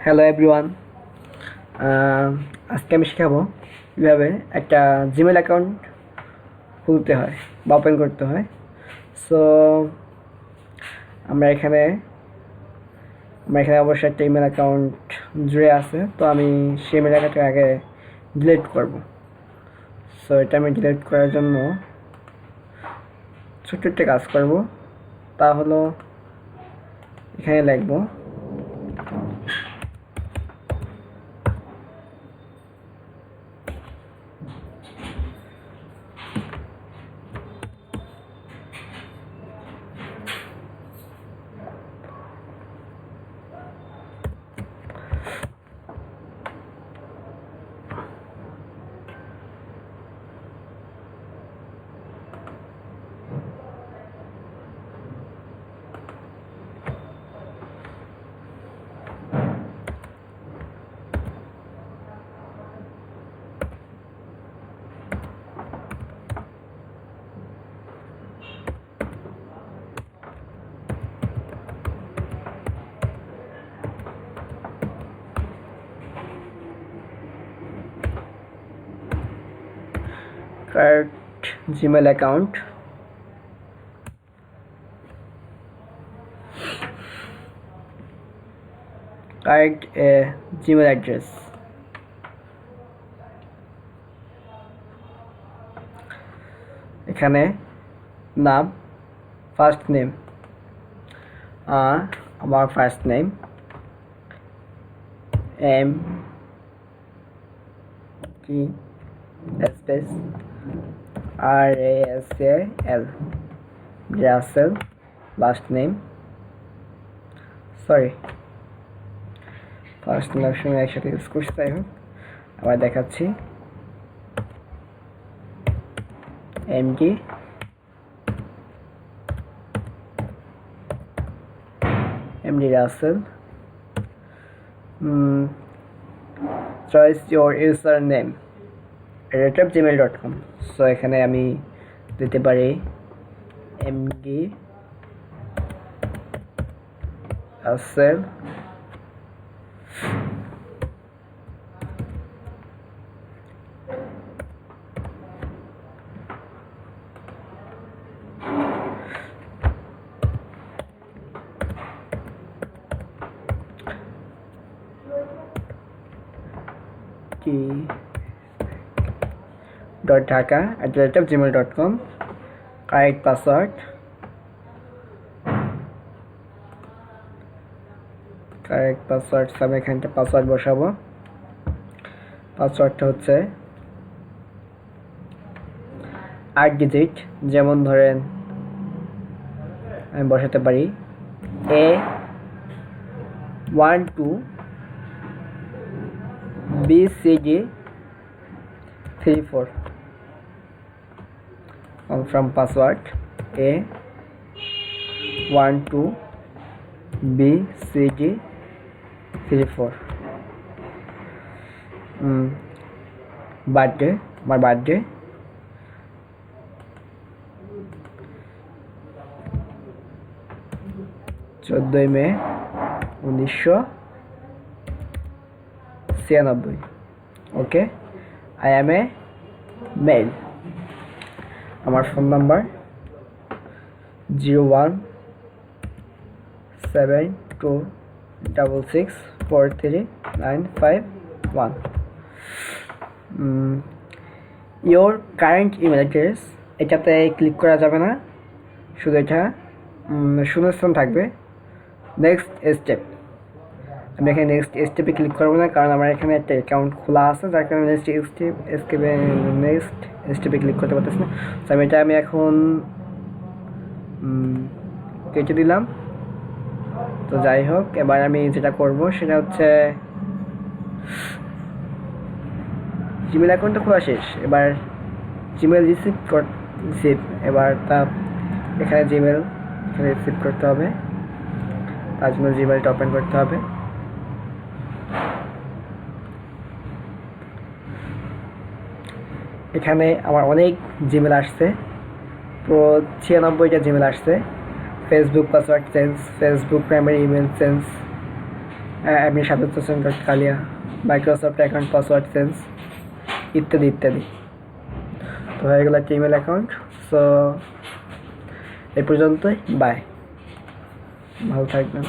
Hello everyone, আজকে আমি শেখাবো কীভাবে একটা জিমেল অ্যাকাউন্ট খুলতে হয় বা ওপেন করতে হয়। সো আমরা এখানে অবশ্যই একটা ইমেল অ্যাকাউন্ট জুড়ে আছে, তো আমি সেই ইমেল অ্যাকাউন্টটা আগে ডিলিট করব। সো এটা আমি ডিলিট করার জন্য ছোট্ট একটা কাজ করব, তা হলো এখানে লিখব create Gmail account, create a Gmail address, এখানে নাম ফার্স্ট নেম, আমার ফার্স্ট নেম এম কি space RASAL Rasel, last name first name সঙ্গে একসাথে ইউজ করছি, তাই হোক আবার দেখাচ্ছি MD Rasel, choice your user name @gmail.com। So এখানে আমি দিতে পারি MD Rasel dhaka@gmail.com, correct password আমি এখানটা পাসওয়ার্ড বসাবো। পাসওয়ার্ডটা হচ্ছে 8 ডিজিট, যেমন ধরেন আমি বসাতে পারি A12BCD34। confirm password A12BCD34। Birthday, আমার birthday 14 May 1996। Okay, I am a male. আমার phone number 01726643951। Your current email address, এটাতে ক্লিক করা যাবে না, শুধু এটা শূন্যস্থান থাকবে। নেক্সট স্টেপ, আমি এখানে নেক্সট স্টেপে ক্লিক করবো না, কারণ আমার এখানে একটা অ্যাকাউন্ট খোলা আছে, যার কারণে নেক্সট স্টেপে ক্লিক করতে পারতেছি না। তো আমি এখন কেটে দিলাম। তো যাই হোক, এবার আমি যেটা করব সেটা হচ্ছে জিমেল অ্যাকাউন্টটা খোলা শেষ, এবার জিমেল রিসিভ এবার তা এখানে জিমেল রিসিভ করতে হবে, তার জন্য জিমেলটা ওপেন করতে হবে। এখানে আমার অনেক জিমেল আসছে, তো 96টা জিমেল আসছে। Facebook password change, Facebook primary email change, admin সাব্যস্ত কালিয়া, মাইক্রোসফট অ্যাকাউন্ট পাসওয়ার্ড চেঞ্জ ইত্যাদি ইত্যাদি। তো হয়ে গেল একটা ইমেল অ্যাকাউন্ট। সো এই পর্যন্তই, বাই, ভালো থাকবেন।